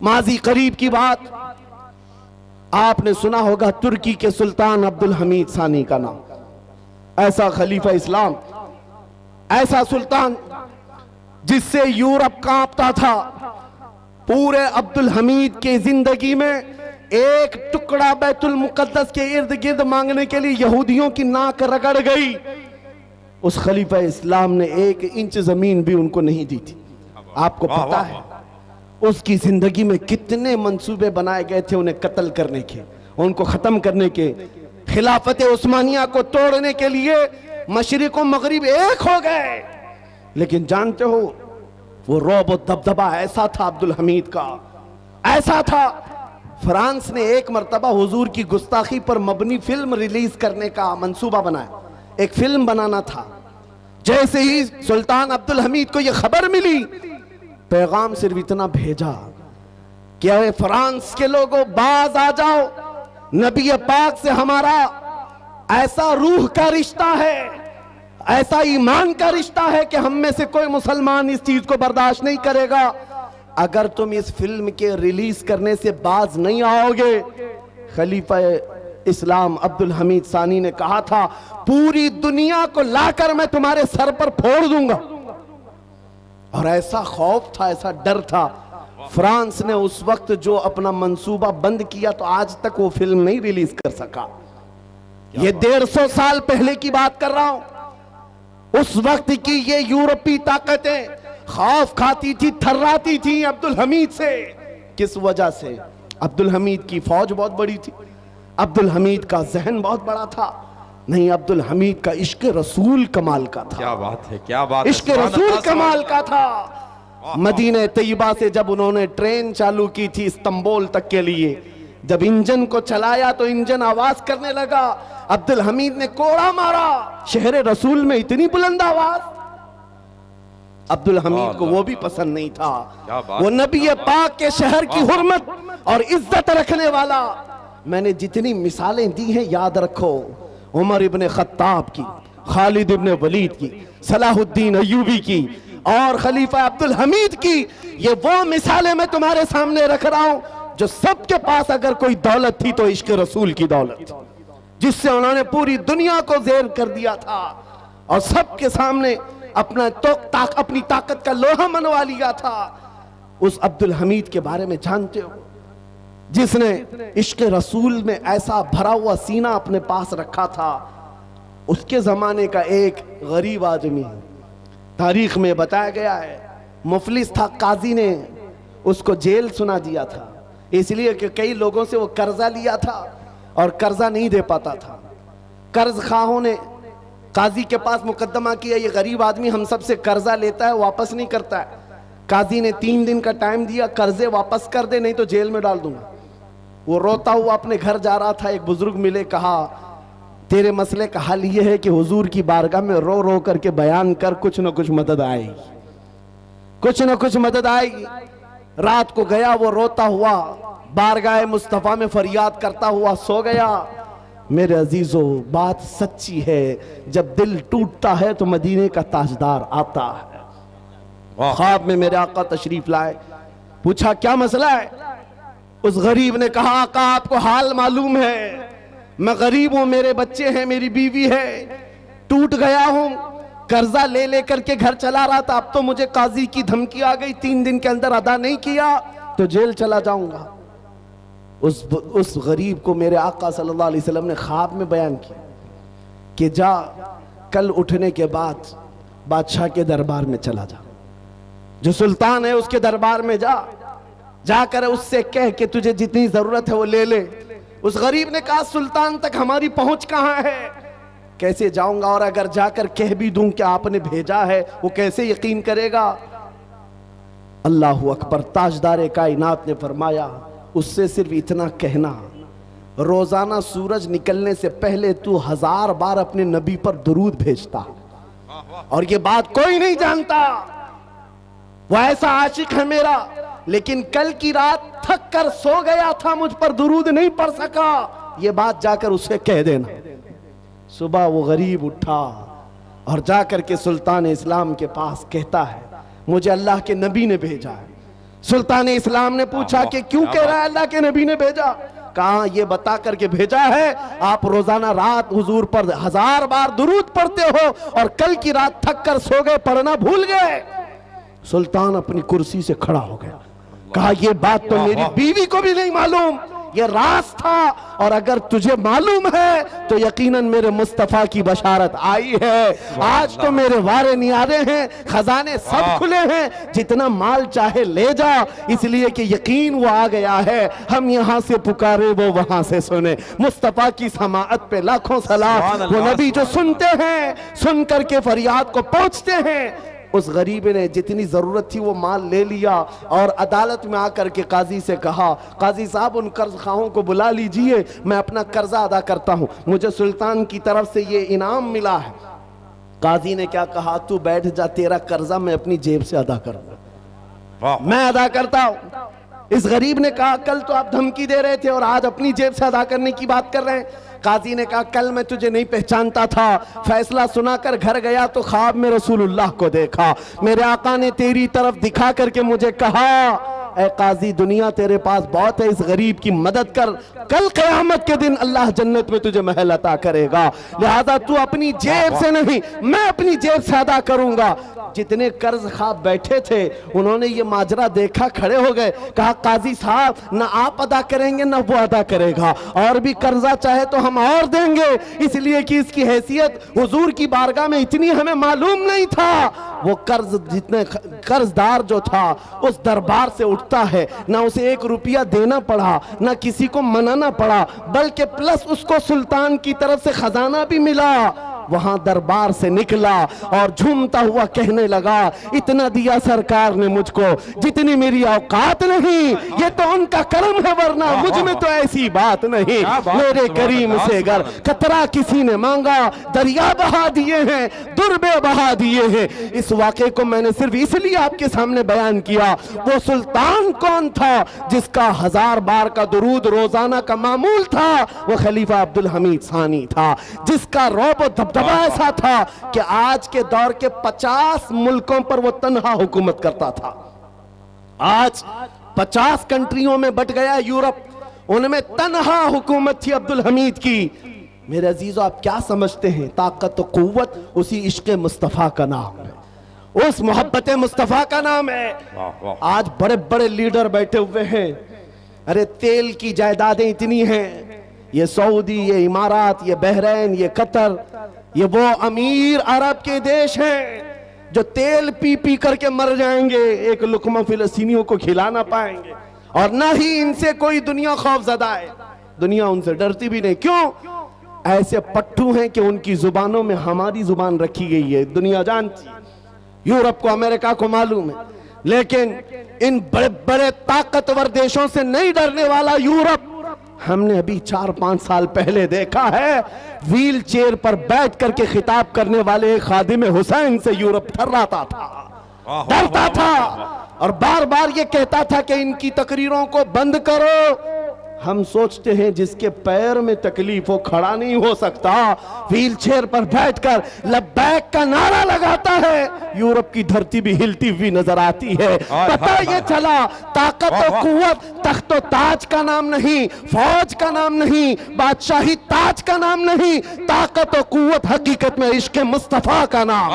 माजी करीब की बात, आपने सुना होगा तुर्की के सुल्तान अब्दुल हमीद सानी का नाम। ऐसा खलीफा इस्लाम, ऐसा सुल्तान जिससे यूरोप कांपता था। पूरे अब्दुल हमीद की जिंदगी में एक टुकड़ा बैतुल मुकद्दस के इर्द गिर्द मांगने के लिए यहूदियों की नाक रगड़ गई। उस खलीफा इस्लाम ने 1 इंच जमीन भी उनको नहीं दी थी। आपको पता है उसकी जिंदगी में कितने मंसूबे बनाए गए थे उन्हें कत्ल करने के, उनको खत्म करने के। खिलाफत उस्मानिया को तोड़ने के लिए मशरिक और मगरिब एक हो गए। लेकिन जानते हो वो रौब और दबदबा ऐसा था अब्दुल हमीद का, ऐसा था। फ्रांस ने एक मर्तबा हुजूर की गुस्ताखी पर मबनी फिल्म रिलीज करने का मंसूबा बनाया, एक फिल्म बनाना था। जैसे ही सुल्तान अब्दुल हमीद को यह खबर मिली, पैगाम सिर्फ इतना भेजा कि अरे फ्रांस के लोगों बाज आ जाओ, नबी पाक से हमारा ऐसा रूह का रिश्ता है, ऐसा ईमान का रिश्ता है कि हम में से कोई मुसलमान इस चीज को बर्दाश्त नहीं करेगा। अगर तुम इस फिल्म के रिलीज करने से बाज नहीं आओगे। खलीफा इस्लाम अब्दुल हमीद सानी ने कहा था पूरी दुनिया को लाकर मैं तुम्हारे सर पर फोड़ दूंगा। और ऐसा खौफ था, ऐसा डर था। फ्रांस ने उस वक्त जो अपना मंसूबा बंद किया तो आज तक वो फिल्म नहीं रिलीज कर सका। ये 150 साल पहले की बात कर रहा हूं। उस वक्त की ये यूरोपीय ताकतें खौफ खाती थी, थर्राती थी अब्दुल हमीद से। किस वजह से? अब्दुल हमीद की फौज बहुत बड़ी थी, अब्दुल हमीद का जहन बहुत बड़ा था। नहीं, अब्दुल हमीद का इश्क रसूल कमाल का था। क्या बात है, क्या बात है। इश्क रसूल कमाल का था। मदीना तैयबा से जब उन्होंने ट्रेन चालू की थी इस्तांबुल तक के लिए, जब इंजन को चलाया तो इंजन आवाज करने लगा। अब्दुल हमीद ने कोड़ा मारा, शहर रसूल में इतनी बुलंद आवाज। अब्दुल हमीद को वो भी पसंद नहीं था। वो नबी पाक के शहर की हुर्मत और इज्जत रखने वाला। मैंने जितनी मिसालें दी हैं याद रखो, उमर इब्ने खत्ताब की, खालिद इब्ने वलीद की, सलाहुद्दीन अय्यूबी की और खलीफा अब्दुल हमीद की, ये वो मिसालें मैं तुम्हारे सामने रख रहा हूं जो सबके पास अगर कोई दौलत थी तो इश्क रसूल की दौलत, जिससे उन्होंने पूरी दुनिया को ज़ेर कर दिया था और सबके सामने अपनी ताकत का लोहा मनवा लिया था। उस अब्दुल हमीद के बारे में जानते हो, जिसने इश्क रसूल में ऐसा भरा हुआ सीना अपने पास रखा था। उसके जमाने का एक गरीब आदमी, तारीख में बताया गया है, मुफलिस था, काजी ने उसको जेल सुना दिया था, इसलिए कि कई लोगों से वो कर्जा लिया था और कर्जा नहीं दे पाता था। कर्ज खाहों ने काजी के पास मुकदमा किया, ये गरीब आदमी हम सबसे कर्जा लेता है, वापस नहीं करता है। काजी ने 3 दिन का टाइम दिया, कर्जे वापस कर दे नहीं तो जेल में डाल दूंगा। वो रोता हुआ अपने घर जा रहा था, एक बुजुर्ग मिले, कहा तेरे मसले का हल ये है कि हुजूर की बारगाह में रो रो करके बयान कर, कुछ न कुछ मदद आएगी, कुछ न कुछ मदद आएगी। रात को गया, वो रोता हुआ बारगाह मुस्तफा में फरियाद करता हुआ सो गया। मेरे अजीजों, बात सच्ची है, जब दिल टूटता है तो मदीने का ताजदार आता है। ख्वाब में मेरे आका तशरीफ लाए, पूछा क्या मसला है। उस गरीब ने कहा आका आपको हाल मालूम है, मैं गरीब हूं, मेरे बच्चे हैं, मेरी बीवी है, टूट गया हूं, कर्जा ले लेकर के घर चला रहा था, अब तो मुझे काजी की धमकी आ गई, 3 दिन के अंदर अदा नहीं किया तो जेल चला जाऊंगा। उस गरीब को मेरे आका सल्लल्लाहु अलैहि वसल्लम ने ख्वाब में बयान किया कि जा कल उठने के बाद बादशाह के दरबार में चला जा, जो सुल्तान है उसके दरबार में जाकर उससे कह कि तुझे जितनी जरूरत है वो ले ले। उस गरीब ने कहा सुल्तान तक हमारी पहुंच कहां है, कैसे जाऊंगा, और अगर जाकर कह भी दूं कि आपने भेजा है वो कैसे यकीन करेगा। अल्लाहु अकबर। ताजदार कायनात ने फरमाया उससे सिर्फ इतना कहना, रोजाना सूरज निकलने से पहले तू 1000 बार अपने नबी पर दुरूद भेजता, और ये बात कोई नहीं जानता, वो ऐसा आशिक है मेरा, लेकिन कल की रात थक कर सो गया था, मुझ पर दुरूद नहीं पढ़ सका, ये बात जाकर उसे कह देना। सुबह वो गरीब उठा और जाकर के सुल्तान इस्लाम के पास कहता है मुझे अल्लाह के नबी ने भेजा है। सुल्तान इस्लाम ने पूछा कि क्यों कह रहा है अल्लाह के नबी ने भेजा? कहा ये बता करके भेजा है, आप रोजाना रात हुजूर पर 1000 बार दुरूद पढ़ते हो और कल की रात थक कर सो गए, पढ़ना भूल गए। सुल्तान अपनी कुर्सी से खड़ा हो गया, कहा ये बात तो मेरी बीवी को भी नहीं मालूम, ये राज था, और अगर तुझे मालूम है तो यकीनन मेरे मुस्तफा की बशारत आई है। आज तो मेरे वारे नियारे हैं, खजाने सब खुले हैं, जितना माल चाहे ले जा, इसलिए कि यकीन वो आ गया है, हम यहाँ से पुकारे वो वहां से सुने। मुस्तफा की समाअत पे लाखों सलाम। वो नबी जो सुनते हैं, सुन करके फरियाद को पहुंचते हैं। उस गरीब ने जितनी जरूरत थी वो माल ले लिया और अदालत में आकर के काजी से कहा, काजी साहब उन कर्ज खाहों को बुला लीजिए, मैं अपना कर्जा अदा करता हूं, मुझे सुल्तान की तरफ से ये इनाम मिला है। काजी ने क्या कहा, तू बैठ जा, तेरा कर्जा मैं अपनी जेब से अदा करूंगा, मैं अदा करता हूं। इस गरीब ने कहा, कल तो आप धमकी दे रहे थे और आज अपनी जेब से अदा करने की बात कर रहे हैं। काजी ने कहा, कल मैं तुझे नहीं पहचानता था, फैसला सुनाकर घर गया तो ख्वाब में रसूलुल्लाह को देखा, मेरे आका ने तेरी तरफ दिखा करके मुझे कहा, ऐ काजी दुनिया तेरे पास बहुत है, इस गरीब की मदद कर, कल क़यामत के दिन अल्लाह जन्नत में तुझे महल अता करेगा, लिहाजा तू अपनी जेब से नहीं, मैं अपनी जेब से अदा करूंगा। जितने कर्ज खा बैठे थे उन्होंने ये माजरा देखा, खड़े हो गए, कहा काजी साहब ना आप अदा करेंगे ना वो अदा करेगा, और भी कर्जा चाहे तो हम और देंगे, इसलिए कि इसकी हैसियत हुजूर की बारगाह में इतनी हमें मालूम नहीं था। वो कर्ज जितने कर्जदार जो था उस दरबार से उठता है, ना उसे 1 रुपया देना पड़ा, ना किसी को मनाना पड़ा, बल्कि प्लस उसको सुल्तान की तरफ से खजाना भी मिला। वहां दरबार से निकला और झूमता हुआ कहने लगा, इतना दिया सरकार ने मुझको जितनी मेरी औकात नहीं, ये तो उनका करम है, वरना मुझ में तो ऐसी बात नहीं। मेरे करीम से अगर कतरा किसी ने मांगा, दरिया बहा दिए हैं, दुर्बे बहा दिए हैं। इस वाक़े को मैंने सिर्फ इसलिए आपके सामने बयान किया। वो सुल्तान कौन था जिसका 1000 बार का दुरूद रोजाना का मामूल था? वो खलीफा अब्दुल हमीद सानी था, जिसका रौब दबदबा ऐसा था कि आज के दौर के 50 मुल्कों पर वो तन्हा हुकूमत करता था। आज 50 कंट्रियों में बट गया यूरोप, उनमें तन्हा हुकूमत थी अब्दुल हमीद की। मेरे अजीजों, आप क्या समझते हैं? ताकत और कुव्वत उसी इश्क़ मुस्तफ़ा का नाम है, उस मोहब्बत मुस्तफ़ा का नाम है। आज बड़े बड़े लीडर बैठे हुए हैं, अरे तेल की जायदादें इतनी हैं, ये सऊदी, ये इमारात, ये बहरीन, ये कतर, ये वो अमीर अरब के देश हैं जो तेल पी पी करके मर जाएंगे, एक लुकमा फिलिस्तीनियों को खिला ना पाएंगे, और ना ही इनसे कोई दुनिया खौफजदा है, दुनिया उनसे डरती भी नहीं। क्यों? ऐसे पट्टू हैं कि उनकी जुबानों में हमारी जुबान रखी गई है, दुनिया जानती, यूरोप को, अमेरिका को मालूम है, लेकिन इन बड़े बड़े ताकतवर देशों से नहीं डरने वाला यूरोप हमने अभी 4-5 साल पहले देखा है। व्हील चेयर पर बैठ करके खिताब करने वाले खादिम हुसैन से यूरोप थर्राता था, डरता था, और बार बार ये कहता था कि इनकी तकरीरों को बंद करो। हम सोचते हैं जिसके पैर में तकलीफ हो, खड़ा नहीं हो सकता, व्हील चेयर पर बैठकर लब्बैक का नारा लगाता है, यूरोप की धरती भी हिलती हुई नजर आती है। पता ये चला, ताकत और कुव्वत तख्त और ताज का नाम नहीं, फौज का नाम नहीं, बादशाही ताज का नाम नहीं, ताकत और कुव्वत हकीकत में इश्क़ मुस्तफ़ा का नाम।